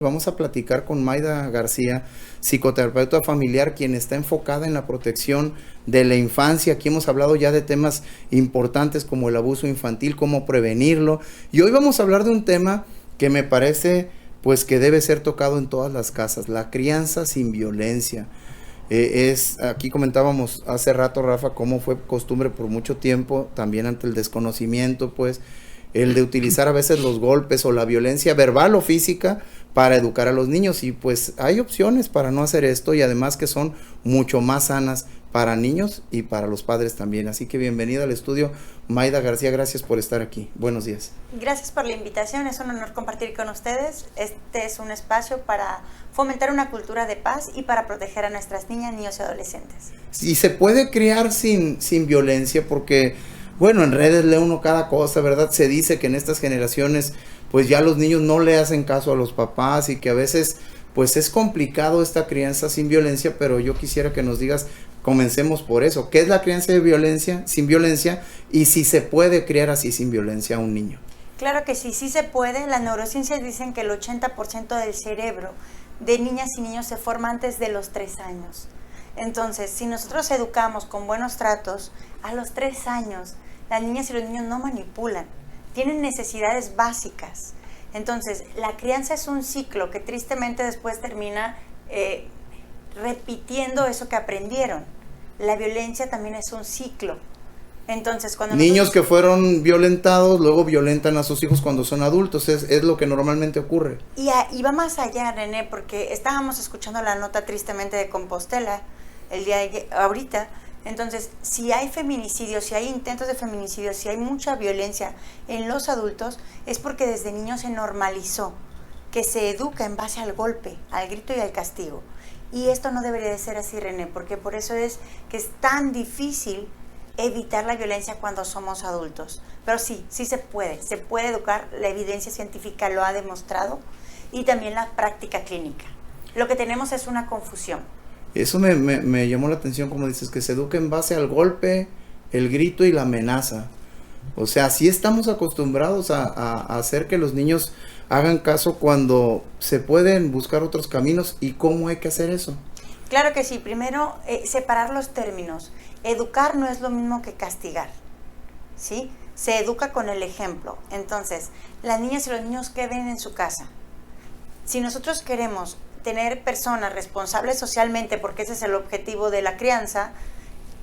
Vamos a platicar con Mayda García, psicoterapeuta familiar, quien está enfocada en la protección de la infancia. Aquí hemos hablado ya de temas importantes como el abuso infantil, cómo prevenirlo. Y hoy vamos a hablar de un tema que me parece pues que debe ser tocado en todas las casas, la crianza sin violencia. Aquí comentábamos hace rato, Rafa, cómo fue costumbre por mucho tiempo, también ante el desconocimiento, pues, el de utilizar a veces los golpes o la violencia verbal o física para educar a los niños, y pues hay opciones para no hacer esto, y además que son mucho más sanas para niños y para los padres también. Así que bienvenida al estudio, Mayda García, gracias por estar aquí. Buenos días. Gracias por la invitación, es un honor compartir con ustedes. Este es un espacio para fomentar una cultura de paz y para proteger a nuestras niñas, niños y adolescentes. Y se puede criar sin violencia, porque bueno, en redes lee uno cada cosa, ¿verdad? Se dice que en estas generaciones pues ya los niños no le hacen caso a los papás y que a veces pues es complicado esta crianza sin violencia, pero yo quisiera que nos digas, comencemos por eso, ¿qué es la crianza de violencia, sin violencia, y si se puede criar así sin violencia a un niño? Claro que sí, sí se puede. Las neurociencias dicen que el 80% del cerebro de niñas y niños se forma antes de los 3 años. Entonces, si nosotros educamos con buenos tratos, a los 3 años, las niñas y los niños no manipulan, tienen necesidades básicas. Entonces, la crianza es un ciclo que tristemente después termina repitiendo eso que aprendieron. La violencia también es un ciclo. Entonces, cuando niños que fueron violentados, luego violentan a sus hijos cuando son adultos, es lo que normalmente ocurre. Y va más allá, René, porque estábamos escuchando la nota tristemente de Compostela el día de ahorita. Entonces, si hay feminicidios, si hay intentos de feminicidio, si hay mucha violencia en los adultos, es porque desde niños se normalizó que se educa en base al golpe, al grito y al castigo. Y esto no debería de ser así, René, porque por eso es que es tan difícil evitar la violencia cuando somos adultos. Pero sí se puede educar, la evidencia científica lo ha demostrado, y también la práctica clínica. Lo que tenemos es una confusión. Eso me llamó la atención, como dices, que se educa en base al golpe, el grito y la amenaza. O sea, sí estamos acostumbrados a hacer que los niños hagan caso cuando se pueden buscar otros caminos. ¿Y cómo hay que hacer eso? Claro que sí. Primero, separar los términos. Educar no es lo mismo que castigar, ¿sí? Se educa con el ejemplo. Entonces, las niñas y los niños queden en su casa. Si nosotros queremos tener personas responsables socialmente, porque ese es el objetivo de la crianza,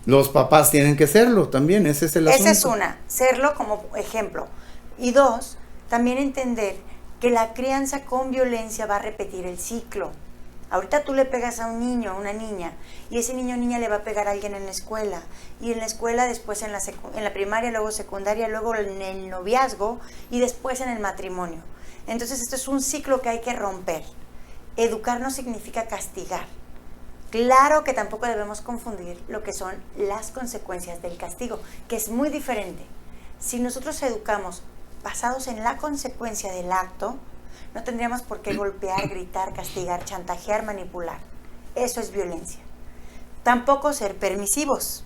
los papás tienen que serlo también, ese es el asunto. Esa es una, serlo como ejemplo. Y 2, también entender que la crianza con violencia va a repetir el ciclo. Ahorita tú le pegas a un niño, a una niña, y ese niño o niña le va a pegar a alguien en la escuela, y en la escuela después en la primaria, luego secundaria, luego en el noviazgo, y después en el matrimonio. Entonces esto es un ciclo que hay que romper. Educar no significa castigar. Claro que tampoco debemos confundir lo que son las consecuencias del castigo, que es muy diferente. Si nosotros educamos basados en la consecuencia del acto, no tendríamos por qué golpear, gritar, castigar, chantajear, manipular. Eso es violencia. Tampoco ser permisivos.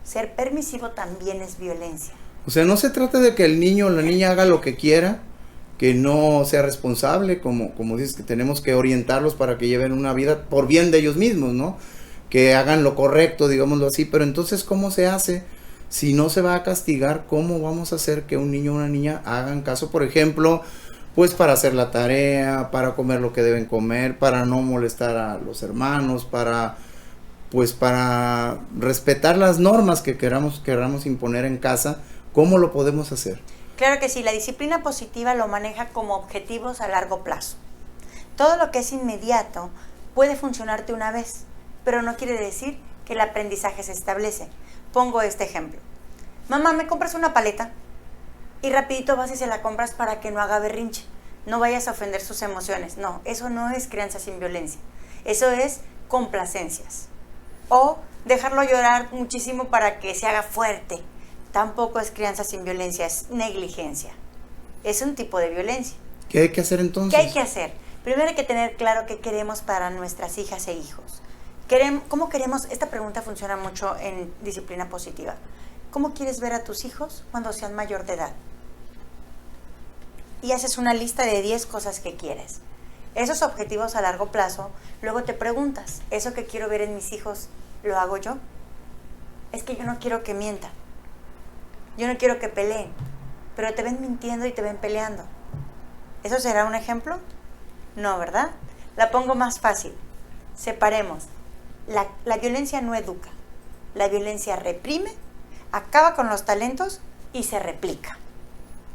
Ser permisivo también es violencia. O sea, no se trata de que el niño o la niña haga lo que quiera, que no sea responsable, como dices, que tenemos que orientarlos para que lleven una vida por bien de ellos mismos, ¿no? Que hagan lo correcto, digámoslo así. Pero entonces, ¿cómo se hace? Si no se va a castigar, ¿cómo vamos a hacer que un niño o una niña hagan caso, por ejemplo, pues para hacer la tarea, para comer lo que deben comer, para no molestar a los hermanos, para respetar las normas que queramos imponer en casa? ¿Cómo lo podemos hacer? Claro que sí, la disciplina positiva lo maneja como objetivos a largo plazo. Todo lo que es inmediato puede funcionarte una vez, pero no quiere decir que el aprendizaje se establece. Pongo este ejemplo. Mamá, ¿me compras una paleta? Y rapidito vas y se la compras para que no haga berrinche. No vayas a ofender sus emociones. No, eso no es crianza sin violencia. Eso es complacencias. O dejarlo llorar muchísimo para que se haga fuerte. Tampoco es crianza sin violencia, es negligencia. Es un tipo de violencia. ¿Qué hay que hacer entonces? ¿Qué hay que hacer? Primero hay que tener claro qué queremos para nuestras hijas e hijos. ¿Cómo queremos? Esta pregunta funciona mucho en disciplina positiva. ¿Cómo quieres ver a tus hijos cuando sean mayor de edad? Y haces una lista de 10 cosas que quieres. esos objetivos a largo plazo, luego te preguntas, ¿eso que quiero ver en mis hijos, lo hago yo? Es que yo no quiero que mientan, yo no quiero que peleen, pero te ven mintiendo y te ven peleando. ¿Eso será un ejemplo? No, ¿verdad? La pongo más fácil. Separemos. La violencia no educa. La violencia reprime, acaba con los talentos y se replica.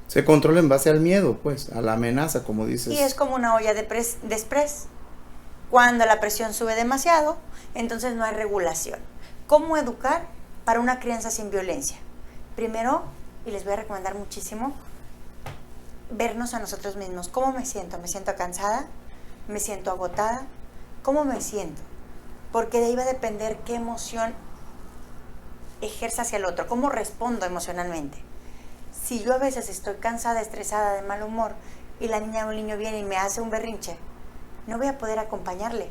Se controla en base al miedo, pues, a la amenaza, como dices. Y es como una olla de express. Cuando la presión sube demasiado, entonces no hay regulación. ¿Cómo educar para una crianza sin violencia? Primero, y les voy a recomendar muchísimo, vernos a nosotros mismos. ¿Cómo me siento? ¿Me siento cansada? ¿Me siento agotada? ¿Cómo me siento? Porque de ahí va a depender qué emoción ejerza hacia el otro, cómo respondo emocionalmente. Si yo a veces estoy cansada, estresada, de mal humor, y la niña o el niño viene y me hace un berrinche, no voy a poder acompañarle,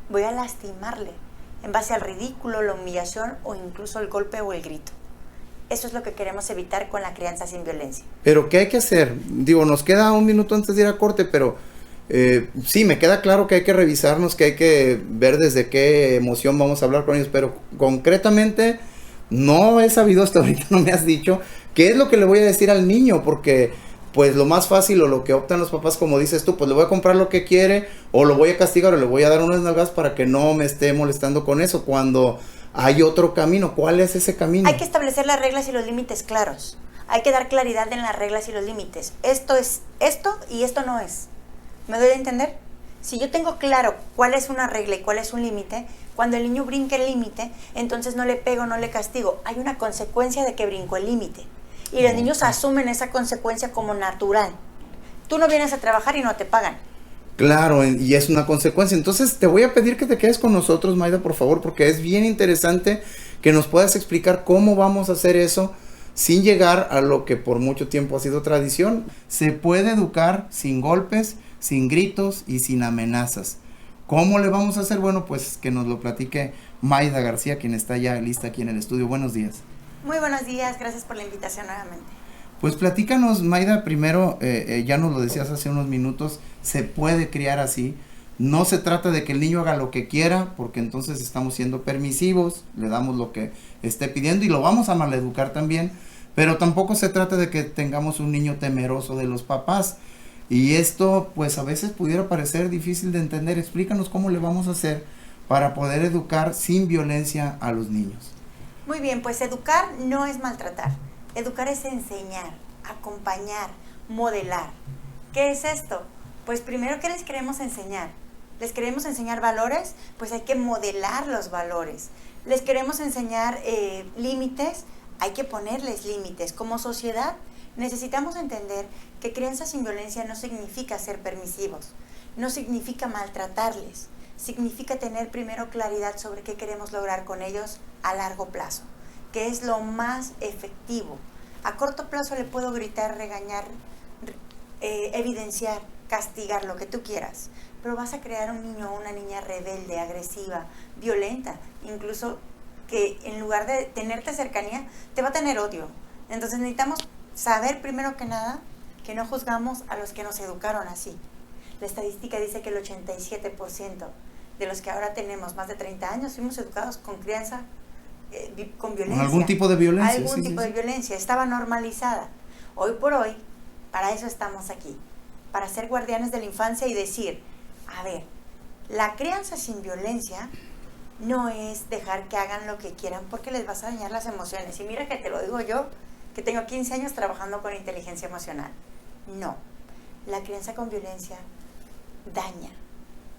voy a lastimarle, en base al ridículo, la humillación o incluso el golpe o el grito. Eso es lo que queremos evitar con la crianza sin violencia. Pero ¿qué hay que hacer? Digo, nos queda un minuto antes de ir a corte, pero sí, me queda claro que hay que revisarnos, que hay que ver desde qué emoción vamos a hablar con ellos, pero concretamente no he sabido hasta ahorita, no me has dicho qué es lo que le voy a decir al niño, porque pues lo más fácil o lo que optan los papás, como dices tú, pues le voy a comprar lo que quiere, o lo voy a castigar, o le voy a dar unas nalgas para que no me esté molestando con eso, cuando hay otro camino. ¿Cuál es ese camino? Hay que establecer las reglas y los límites claros. Hay que dar claridad en las reglas y los límites. Esto es esto y esto no es. ¿Me doy a entender? Si yo tengo claro cuál es una regla y cuál es un límite, cuando el niño brinque el límite, entonces no le pego, no le castigo. Hay una consecuencia de que brincó el límite. Y los niños asumen esa consecuencia como natural. Tú no vienes a trabajar y no te pagan. Claro, y es una consecuencia. Entonces te voy a pedir que te quedes con nosotros, Mayda, por favor, porque es bien interesante que nos puedas explicar cómo vamos a hacer eso sin llegar a lo que por mucho tiempo ha sido tradición. Se puede educar sin golpes, sin gritos y sin amenazas. ¿Cómo le vamos a hacer? Bueno, pues que nos lo platique Mayda García, quien está ya lista aquí en el estudio. Buenos días. Muy buenos días, gracias por la invitación nuevamente. Pues platícanos, Mayda, primero, ya nos lo decías hace unos minutos, se puede criar así. No se trata de que el niño haga lo que quiera, porque entonces estamos siendo permisivos, le damos lo que esté pidiendo y lo vamos a maleducar también, pero tampoco se trata de que tengamos un niño temeroso de los papás. Y esto, pues a veces pudiera parecer difícil de entender. Explícanos cómo le vamos a hacer para poder educar sin violencia a los niños. Muy bien, pues educar no es maltratar. Educar es enseñar, acompañar, modelar. ¿Qué es esto? Pues primero, ¿qué les queremos enseñar? ¿Les queremos enseñar valores? Pues hay que modelar los valores. ¿Les queremos enseñar límites? Hay que ponerles límites. Como sociedad necesitamos entender que crianza sin violencia no significa ser permisivos, no significa maltratarles, significa tener primero claridad sobre qué queremos lograr con ellos a largo plazo, que es lo más efectivo. A corto plazo le puedo gritar, regañar, evidenciar, castigar, lo que tú quieras, pero vas a crear un niño o una niña rebelde, agresiva, violenta, incluso que en lugar de tenerte cercanía, te va a tener odio. Entonces necesitamos saber primero que nada que no juzgamos a los que nos educaron así. La estadística dice que el 87% de los que ahora tenemos más de 30 años fuimos educados con crianza con violencia. ¿Con algún tipo de violencia? Algún tipo de violencia, estaba normalizada. Hoy por hoy, para eso estamos aquí, para ser guardianes de la infancia y decir, a ver, la crianza sin violencia no es dejar que hagan lo que quieran porque les vas a dañar las emociones. Y mira que te lo digo yo, que tengo 15 años trabajando con inteligencia emocional. No, la crianza con violencia daña.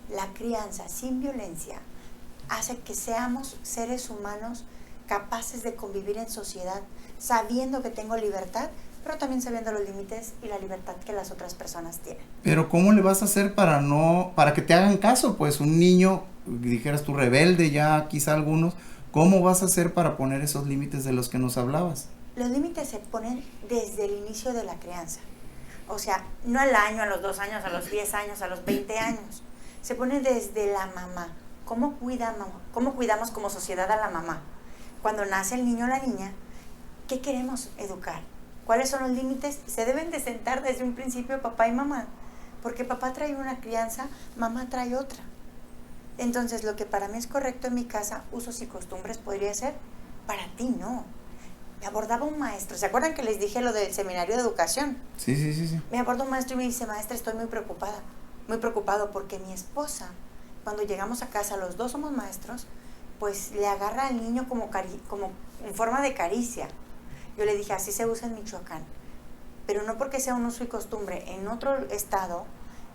La crianza sin violencia hace que seamos seres humanos capaces de convivir en sociedad, sabiendo que tengo libertad, pero también sabiendo los límites y la libertad que las otras personas tienen. Pero ¿cómo le vas a hacer para que te hagan caso? Pues un niño, dijeras tú, rebelde ya, quizá algunos, ¿cómo vas a hacer para poner esos límites de los que nos hablabas? Los límites se ponen desde el inicio de la crianza. O sea, no al año, a los 2 años, a los 10 años, a los 20 años. Se pone desde la mamá. ¿Cómo cuidamos como sociedad a la mamá? Cuando nace el niño o la niña, ¿qué queremos educar? ¿Cuáles son los límites? Se deben de sentar desde un principio papá y mamá porque papá trae una crianza, mamá trae otra. Entonces, lo que para mí es correcto en mi casa, usos y costumbres podría ser, para ti no. Me abordaba un maestro, ¿se acuerdan que les dije lo del seminario de educación? Sí. Me aborda un maestro y me dice, maestra, estoy muy preocupado porque mi esposa, cuando llegamos a casa, los dos somos maestros, pues le agarra al niño como en forma de caricia. Yo le dije, así se usa en Michoacán, pero no porque sea un uso y costumbre en otro estado,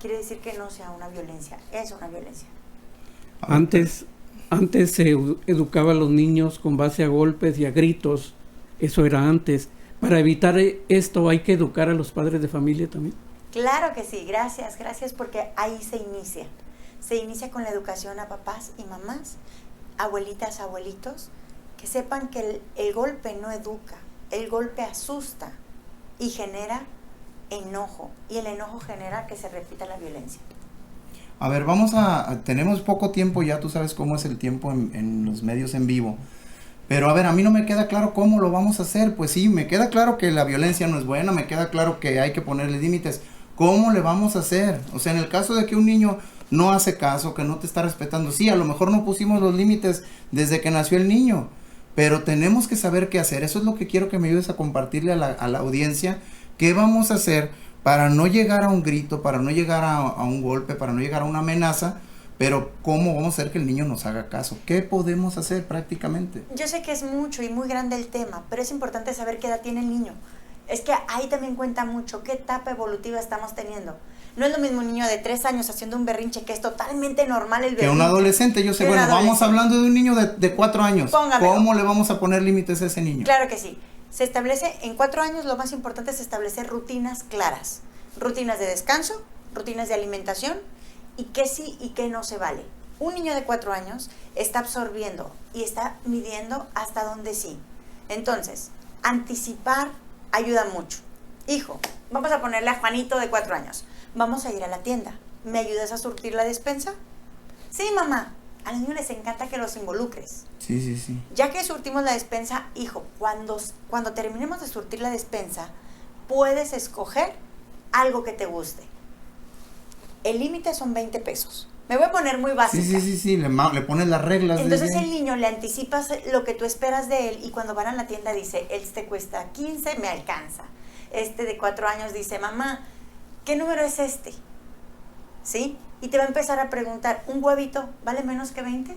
quiere decir que no sea una violencia, es una violencia. Antes se educaba a los niños con base a golpes y a gritos, eso era antes. Para evitar esto hay que educar a los padres de familia también. Claro que sí, gracias porque ahí se inicia con la educación a papás y mamás, abuelitas, abuelitos, que sepan que el golpe no educa, el golpe asusta y genera enojo, y el enojo genera que se repita la violencia. A ver, tenemos poco tiempo ya, tú sabes cómo es el tiempo en los medios en vivo, pero a ver, a mí no me queda claro cómo lo vamos a hacer. Pues sí, me queda claro que la violencia no es buena, me queda claro que hay que ponerle límites. ¿Cómo le vamos a hacer? O sea, en el caso de que un niño no hace caso, que no te está respetando, sí, a lo mejor no pusimos los límites desde que nació el niño, pero tenemos que saber qué hacer. Eso es lo que quiero que me ayudes a compartirle a la audiencia. ¿Qué vamos a hacer para no llegar a un grito, para no llegar a un golpe, para no llegar a una amenaza? Pero ¿cómo vamos a hacer que el niño nos haga caso? ¿Qué podemos hacer prácticamente? Yo sé que es mucho y muy grande el tema, pero es importante saber qué edad tiene el niño. Es que ahí también cuenta mucho qué etapa evolutiva estamos teniendo. No es lo mismo un niño de 3 años haciendo un berrinche, que es totalmente normal el berrinche. Que un adolescente, yo sé, bueno, vamos hablando de un niño de 4 años. Póngamelo. ¿Cómo le vamos a poner límites a ese niño? Claro que sí. Se establece, en 4 años lo más importante es establecer rutinas claras. Rutinas de descanso, rutinas de alimentación, y qué sí y qué no se vale. Un niño de 4 años está absorbiendo y está midiendo hasta dónde sí. Entonces, anticipar ayuda mucho. Hijo, vamos a ponerle a Juanito de 4 años. Vamos a ir a la tienda. ¿Me ayudas a surtir la despensa? Sí, mamá. A los niños les encanta que los involucres. Sí. Ya que surtimos la despensa, hijo, cuando terminemos de surtir la despensa, puedes escoger algo que te guste. El límite son 20 pesos. Me voy a poner muy básica. Sí, le pones las reglas. Entonces el niño le anticipas lo que tú esperas de él, y cuando van a la tienda dice, este cuesta 15, me alcanza. Este de 4 años dice, mamá, ¿qué número es este? ¿Sí? Y te va a empezar a preguntar, ¿un huevito vale menos que 20?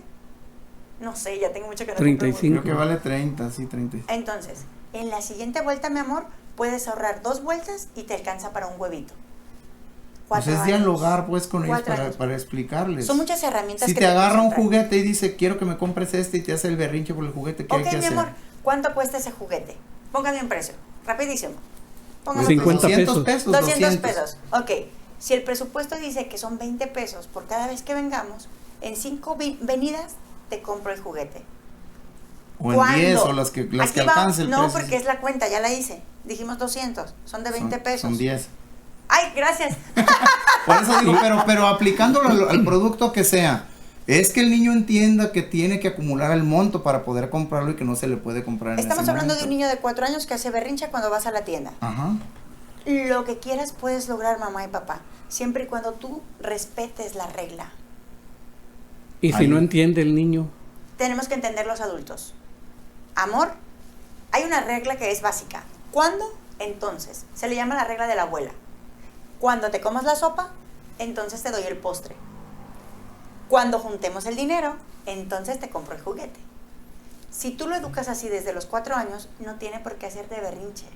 No sé, ya tengo mucho que no 35. Creo que vale 30, sí, 30. Entonces, en la siguiente vuelta, mi amor, puedes ahorrar 2 vueltas y te alcanza para un huevito. Pues es dialogar pues con ellos para explicarles. Son muchas herramientas. Si te agarra un juguete y dice, quiero que me compres este, y te hace el berrinche por el juguete, ¿qué hay que hacer? Ok, mi amor, ¿cuánto cuesta ese juguete? Póngame un precio, rapidísimo. Póngame 50 pesos. 200 pesos. Ok, si el presupuesto dice que son 20 pesos por cada vez que vengamos, en 5 venidas te compro el juguete. O en 10, o las que alcance el precio. No, porque es la cuenta, ya la hice. Dijimos 200, son de 20 pesos. Son 10. Ay, gracias. Por eso digo, pero aplicándolo al producto que sea, es que el niño entienda que tiene que acumular el monto para poder comprarlo y que no se le puede comprar en Estamos ese hablando momento. de un niño de 4 años que hace berrincha cuando vas a la tienda. Ajá. Lo que quieras puedes lograr, mamá y papá, siempre y cuando tú respetes la regla. ¿Y si no entiende el niño? Tenemos que entender los adultos. Amor, hay una regla que es básica. ¿Cuándo? Entonces. Se le llama la regla de la abuela. Cuando te comas la sopa, entonces te doy el postre. Cuando juntemos el dinero, entonces te compro el juguete. Si tú lo educas así desde los 4 años, no tiene por qué hacerte berrinche.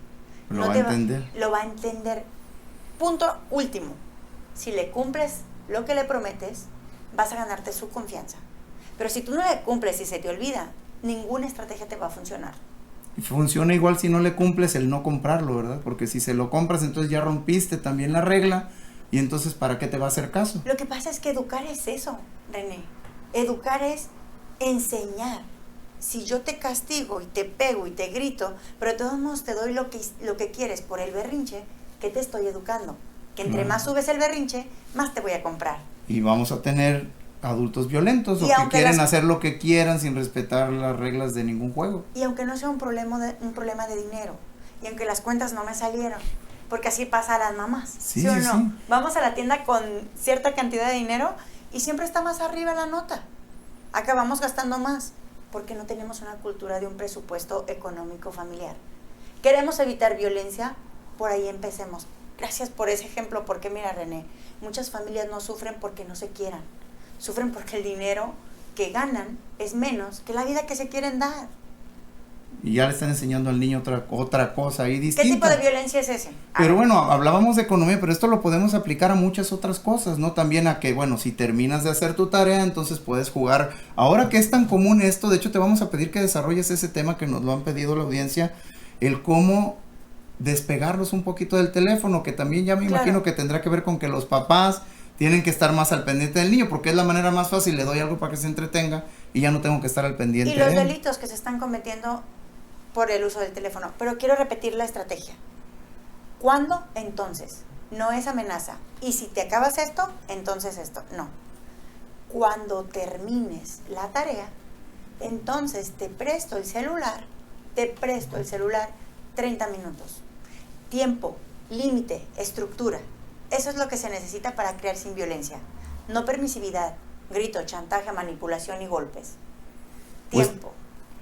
Lo va a entender. Lo va a entender. Punto último. Si le cumples lo que le prometes, vas a ganarte su confianza. Pero si tú no le cumples y se te olvida, ninguna estrategia te va a funcionar. Y funciona igual si no le cumples el no comprarlo, ¿verdad? Porque si se lo compras, entonces ya rompiste también la regla, y entonces ¿para qué te va a hacer caso? Lo que pasa es que educar es eso, René. Educar es enseñar. Si yo te castigo y te pego y te grito, pero de todos modos te doy lo que quieres por el berrinche, ¿qué te estoy educando? Que entre más subes el berrinche, más te voy a comprar. Y vamos a tener adultos violentos, o que quieren hacer lo que quieran sin respetar las reglas de ningún juego. Y aunque no sea un problema de dinero, y aunque las cuentas no me salieron, porque así pasa a las mamás, Sí, ¿sí o sí, no? sí. Vamos a la tienda con cierta cantidad de dinero y siempre está más arriba la nota. Acabamos gastando más porque no tenemos una cultura de un presupuesto económico familiar. Queremos evitar violencia, por ahí empecemos. Gracias por ese ejemplo, porque mira, René, muchas familias no sufren porque no se quieran, sufren porque el dinero que ganan es menos que la vida que se quieren dar. Y ya le están enseñando al niño otra cosa ahí distinta. ¿Qué tipo de violencia es ese? Pero bueno, hablábamos de economía, pero esto lo podemos aplicar a muchas otras cosas, ¿no? También a que, bueno, si terminas de hacer tu tarea, entonces puedes jugar. Ahora que es tan común esto, de hecho te vamos a pedir que desarrolles ese tema que nos lo han pedido la audiencia, el cómo despegarlos un poquito del teléfono, que también ya me imagino que tendrá que ver con que los papás tienen que estar más al pendiente del niño, porque es la manera más fácil, le doy algo para que se entretenga y ya no tengo que estar al pendiente y los de él. delitos que se están cometiendo por el uso del teléfono. Pero quiero repetir la estrategia. ¿Cuándo? Entonces. No es amenaza. Y si te acabas esto, entonces esto. No. Cuando termines la tarea, entonces te presto el celular 30 minutos. Tiempo, límite, estructura. Eso es lo que se necesita para crear sin violencia. No permisividad, grito, chantaje, manipulación y golpes. Tiempo,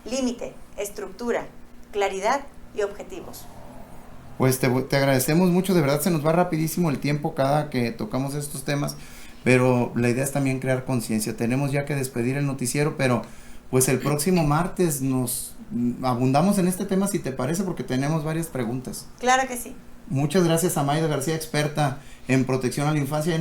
límite, estructura, claridad y objetivos. Pues te agradecemos mucho, de verdad se nos va rapidísimo el tiempo cada que tocamos estos temas, pero la idea es también crear conciencia. Tenemos ya que despedir el noticiero, pero pues el próximo martes nos abundamos en este tema, si te parece, porque tenemos varias preguntas. Claro que sí. Muchas gracias a Mayda García, experta en protección a la infancia.